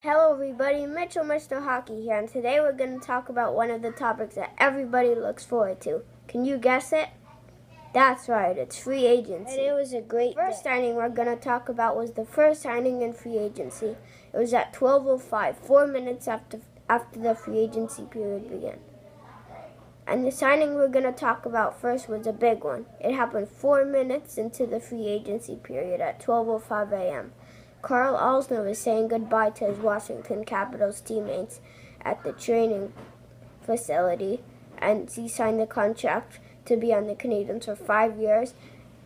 Hello everybody, Mitchell Mr. Hockey here, and today we're going to talk about one of the topics that everybody looks forward to. Can you guess it? That's right, it's free agency. And it was a great first signing we're going to talk about was the first signing in free agency. It was at 12:05, 4 minutes after the free agency period began. And the signing we're going to talk about first was a big one. It happened 4 minutes into the free agency period at 12:05 a.m. Karl Alzner was saying goodbye to his Washington Capitals teammates at the training facility, and he signed the contract to be on the Canadiens for 5 years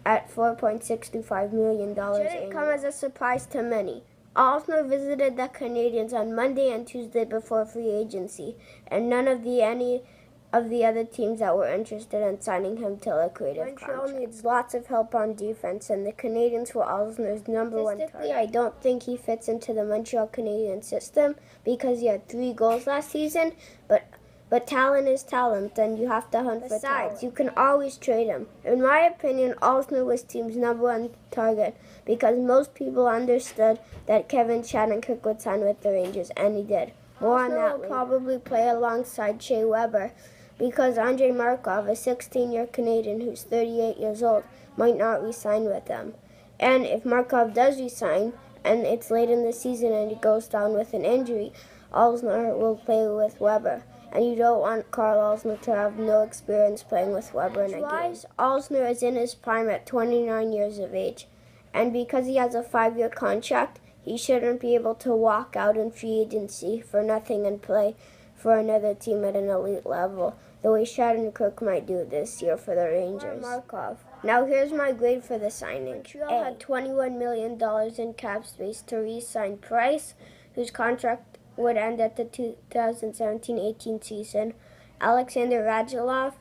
at $4.625 million. It shouldn't come as a surprise to many. Alzner visited the Canadiens on Monday and Tuesday before free agency, and none of any of the other teams that were interested in signing him till a creative contract. Montreal needs lots of help on defense, and the Canadiens were Alzner's number one target. I don't think he fits into the Montreal Canadiens system because he had 3 goals last season, but talent is talent, and you have to hunt for talent. Besides, you can always trade him. In my opinion, Alzner was team's number one target because most people understood that Kevin Shattenkirk would sign with the Rangers, and he did. More on that will probably play alongside Shea Weber, because Andrei Markov, a 16-year Canadian who's 38 years old, might not re-sign with them. And if Markov does re-sign, and it's late in the season and he goes down with an injury, Alzner will play with Weber. And you don't want Karl Alzner to have no experience playing with Weber in a game. Alzner is in his prime at 29 years of age. And because he has a 5-year contract, he shouldn't be able to walk out in free agency for nothing and play for another team at an elite level, the way Shattenkirk might do this year for the Rangers. Markov. Now here's my grade for the signing. Montreal had $21 million in cap space to re-sign Price, whose contract would end at the 2017-18 season, Alexander Radulov,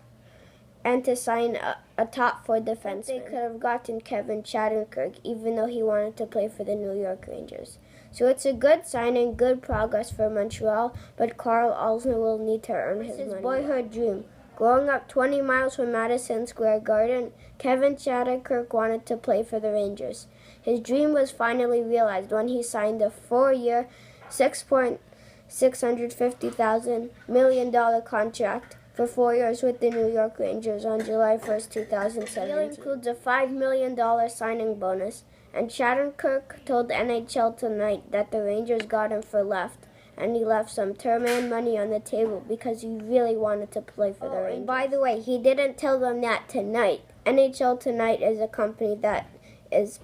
and to sign a top 4 defenseman. They could have gotten Kevin Shattenkirk, even though he wanted to play for the New York Rangers. So it's a good signing, good progress for Montreal, but Karl Alzner will need to earn his money. His boyhood dream. Growing up 20 miles from Madison Square Garden, Kevin Shattenkirk wanted to play for the Rangers. His dream was finally realized when he signed a 4-year, $650 million contract for 4 years with the New York Rangers on July 1st, 2017. The deal includes a $5 million signing bonus, and Shattenkirk told NHL Tonight that the Rangers got him for left, and he left some term and money on the table because he really wanted to play for the Rangers. And by the way, he didn't tell them that tonight. NHL Tonight is a company that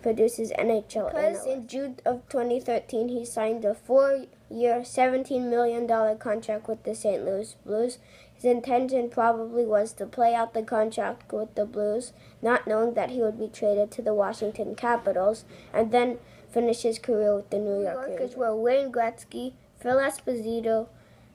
produces NHL analysts. In June of 2013, he signed a 4-year, $17 million contract with the St. Louis Blues. His intention probably was to play out the contract with the Blues, not knowing that he would be traded to the Washington Capitals, and then finish his career with the New York Rangers, where Wayne Gretzky, Phil Esposito,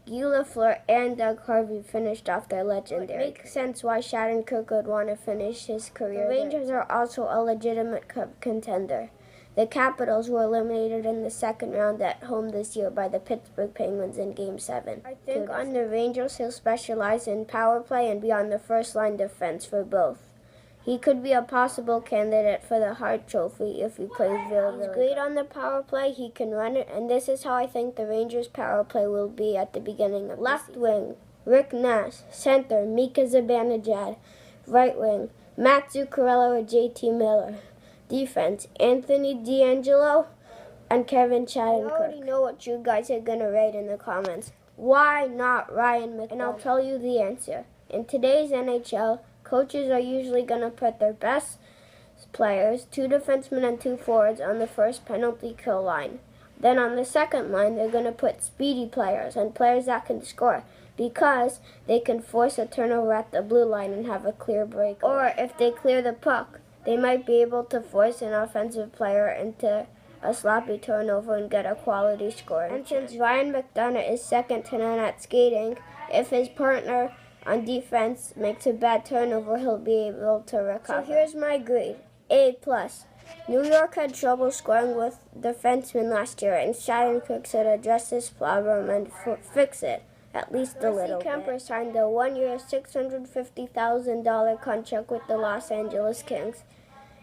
Guy Lafleur, and Doug Harvey finished off their legendary. It makes sense why Shattenkirk would want to finish his career. The Rangers are also a legitimate cup contender. The Capitals were eliminated in the second round at home this year by the Pittsburgh Penguins in Game 7. I think on the Rangers he'll specialize in power play and be on the first-line defense for both. He could be a possible candidate for the Hart Trophy if he plays really He's great on the power play, he can run it, and this is how I think the Rangers' power play will be at the beginning of left wing, Rick Nash. Center, Mika Zibanejad. Right wing, Matt Zuccarello or JT Miller. Defense, Anthony DeAngelo and Kevin Shattenkirk. I already know what you guys are going to write in the comments. Why not Ryan McDonagh? And I'll tell you the answer. In today's NHL, coaches are usually going to put their best players, 2 defensemen and 2 forwards, on the first penalty kill line. Then on the second line, they're going to put speedy players and players that can score, because they can force a turnover at the blue line and have a clear break. Or if they clear the puck, they might be able to force an offensive player into a sloppy turnover and get a quality score. And since Ryan McDonagh is second to none at skating, if his partner on defense makes a bad turnover, he'll be able to recover. So here's my grade, A+. New York had trouble scoring with defensemen last year, and Shattenkirk should address this problem and fix it, at least a little bit. Kemper signed a 1-year, $650,000 contract with the Los Angeles Kings.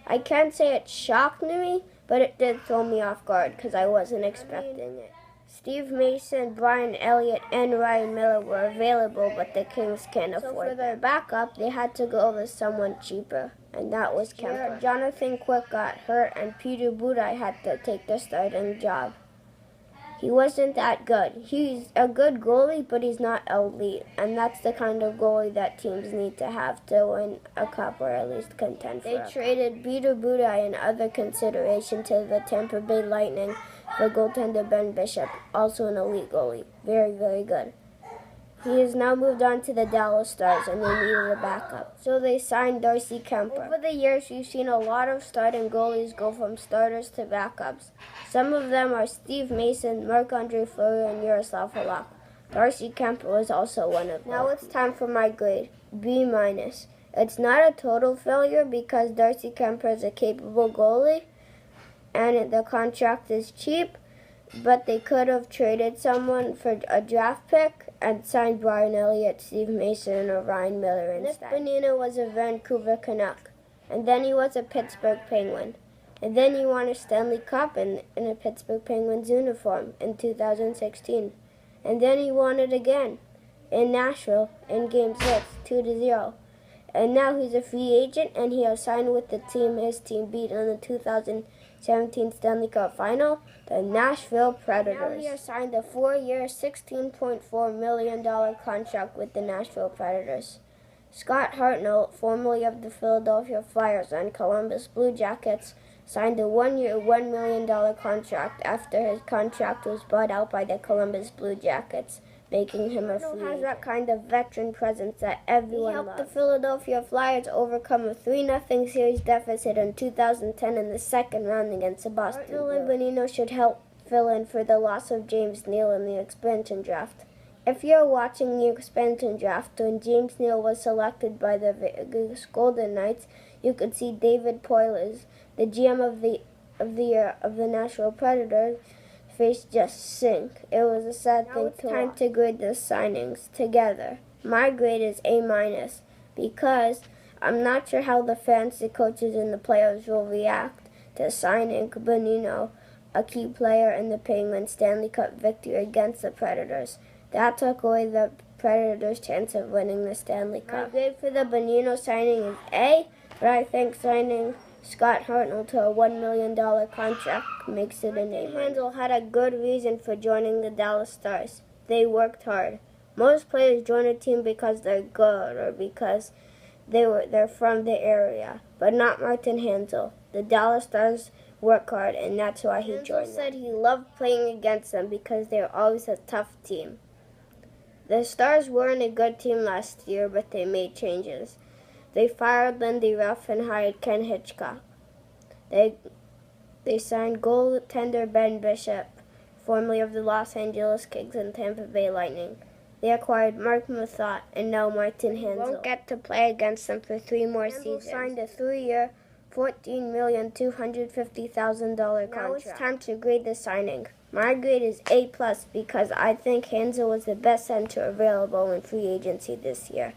I can't say it shocked me, but it did throw me off guard because I wasn't expecting it. Steve Mason, Brian Elliott, and Ryan Miller were available, but the Kings can't afford for their backup, they had to go with someone cheaper, and that was Kemper. Jonathan Quick got hurt, and Peter Budaj had to take the starting job. He wasn't that good. He's a good goalie, but he's not elite, and that's the kind of goalie that teams need to have to win a cup or at least contend for. They traded Peter Budaj and other consideration to the Tampa Bay Lightning for goaltender Ben Bishop, also an elite goalie. Very, very good. He has now moved on to the Dallas Stars, and they needed a backup. So they signed Darcy Kuemper. Over the years, we've seen a lot of starting goalies go from starters to backups. Some of them are Steve Mason, Marc-Andre Fleury, and Yaroslav Halak. Darcy Kuemper was also one of them. Now it's time for my grade, B-. It's not a total failure because Darcy Kuemper is a capable goalie, and the contract is cheap, but they could have traded someone for a draft pick and signed Brian Elliott, Steve Mason, or Ryan Miller instead. Nick Bonino was a Vancouver Canuck, and then he was a Pittsburgh Penguin, and then he won a Stanley Cup in a Pittsburgh Penguins uniform in 2016, and then he won it again in Nashville in Game 6, 2-0. And now he's a free agent, and he has signed with the team his team beat in the 2017 Stanley Cup Final, the Nashville Predators. Now he has signed a 4-year, $16.4 million contract with the Nashville Predators. Scott Hartnell, formerly of the Philadelphia Flyers and Columbus Blue Jackets, signed a 1-year, $1 million contract after his contract was bought out by the Columbus Blue Jackets, making him a free agent. He has that kind of veteran presence that everyone loves. He helped the Philadelphia Flyers overcome a 3-0 series deficit in 2010 in the second round against the Boston Bruins. Hartnell and Bonino should help fill in for the loss of James Neal in the expansion draft. If you're watching the expansion draft, when James Neal was selected by the Vegas Golden Knights, you could see David Poiles, the GM of the Nashville Predators, face just sink. It was a sad thing to watch. Now it's time to grade the signings together. My grade is A- because I'm not sure how the fans, the coaches, and the players will react to signing Bonino, a key player in the Penguins' Stanley Cup victory against the Predators. That took away the Predators' chance of winning the Stanley Cup. My grade for the Bonino signing is A, but I think signing Scott Hartnell to a $1 million contract makes it an A. Handel had a good reason for joining the Dallas Stars. They worked hard. Most players join a team because they're good or because they're from the area, but not Martin Handel. The Dallas Stars work hard, and that's why he joined them. Handel said he loved playing against them because they were always a tough team. The Stars weren't a good team last year, but they made changes. They fired Lindy Ruff and hired Ken Hitchcock. They signed goaltender Ben Bishop, formerly of the Los Angeles Kings and Tampa Bay Lightning. They acquired Mark Methot and now Martin Handel. Won't get to play against them for 3 more seasons. Signed a 3-year, $14,250,000 contract. Now it's time to grade the signing. My grade is A+ because I think Handel was the best center available in free agency this year.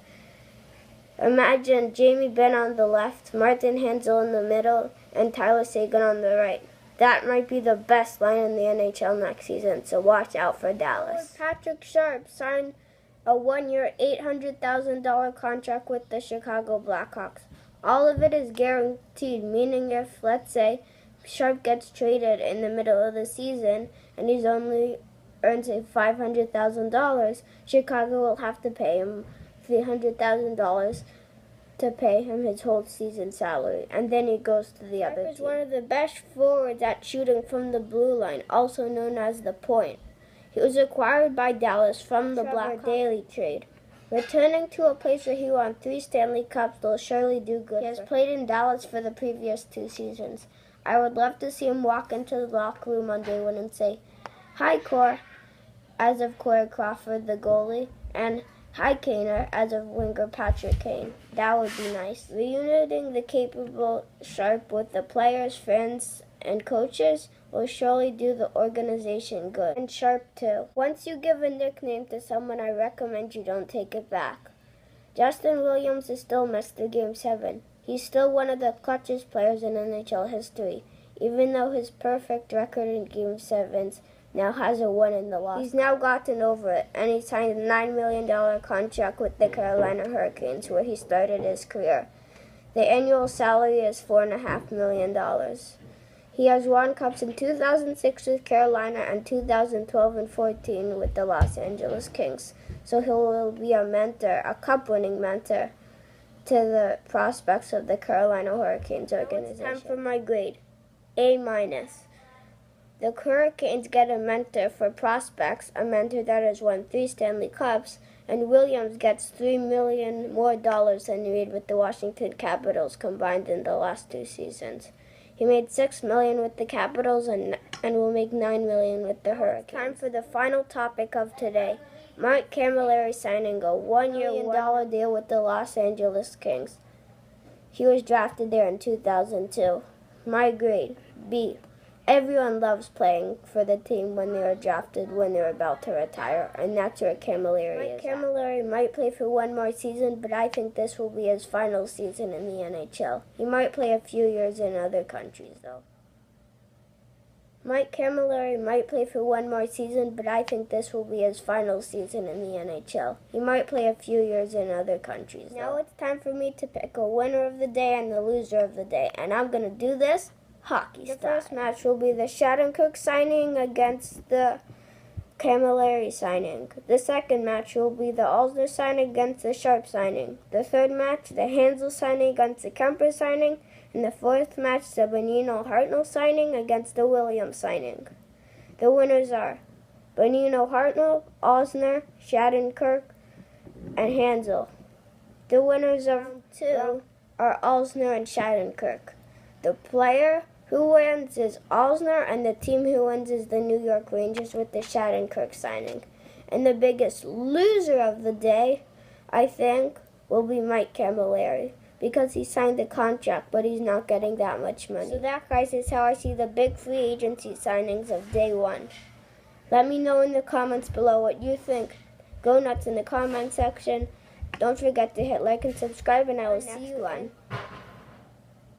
Imagine Jamie Benn on the left, Martin Handel in the middle, and Tyler Seguin on the right. That might be the best line in the NHL next season, so watch out for Dallas. Patrick Sharp signed a 1-year, $800,000 contract with the Chicago Blackhawks. All of it is guaranteed, meaning if, let's say, Sharp gets traded in the middle of the season and he's only earns $500,000, Chicago will have to pay him $300,000 to pay him his whole season salary, and then he goes to the other team. He's one of the best forwards at shooting from the blue line, also known as the point. He was acquired by Dallas from the Blackhawks Daily trade. Returning to a place where he won 3 Stanley Cups will surely do good. He has played in Dallas for the previous 2 seasons. I would love to see him walk into the locker room on day 1 and say, "Hi, Core," as of Corey Crawford, the goalie, and "Hi, Kaner," as of winger Patrick Kane. That would be nice. Reuniting the capable Sharp with the players, fans, and coaches will surely do the organization good. And Sharp, too. Once you give a nickname to someone, I recommend you don't take it back. Justin Williams is still Mr. Game 7. He's still one of the clutchest players in NHL history, even though his perfect record in Game 7s now has a win in the locker. He's now gotten over it, and he signed a $9 million contract with the Carolina Hurricanes, where he started his career. The annual salary is $4.5 million. He has won cups in 2006 with Carolina and 2012 and 14 with the Los Angeles Kings. So he will be a mentor, a cup-winning mentor, to the prospects of the Carolina Hurricanes organization. Now it's time for my grade, A-. The Hurricanes get a mentor for prospects, a mentor that has won 3 Stanley Cups, and Williams gets $3 million more than Reed with the Washington Capitals combined in the last 2 seasons. He made $6 million with the Capitals and will make $9 million with the Hurricanes. Time for the final topic of today. Mike Cammalleri signing a $1-year, $1 million deal with the Los Angeles Kings. He was drafted there in 2002. My grade, B. Everyone loves playing for the team when they are drafted, when they're about to retire, and that's where Cammalleri is. Cammalleri might play for one more season, but I think this will be his final season in the NHL. He might play a few years in other countries, though. Mike Cammalleri might play for one more season, but I think this will be his final season in the NHL. He might play a few years in other countries, though. Now it's time for me to pick a winner of the day and the loser of the day, and I'm going to do this hockey style. The first match will be the Shattenkirk signing against the Cammalleri signing. The second match will be the Alzner signing against the Sharp signing. The third match, the Hansel signing against the Kemper signing. And the fourth match, the Bonino-Hartnell signing against the Williams signing. The winners are Bonino-Hartnell, Alzner, Shattenkirk, and Hansel. The winners of round 2 are Alzner and Shattenkirk. The player who wins is Alzner, and the team who wins is the New York Rangers with the Shattenkirk signing. And the biggest loser of the day, I think, will be Mike Cammalleri, because he signed the contract, but he's not getting that much money. So that, guys, is how I see the big free agency signings of day 1. Let me know in the comments below what you think. Go nuts in the comment section. Don't forget to hit like and subscribe, and I will see you on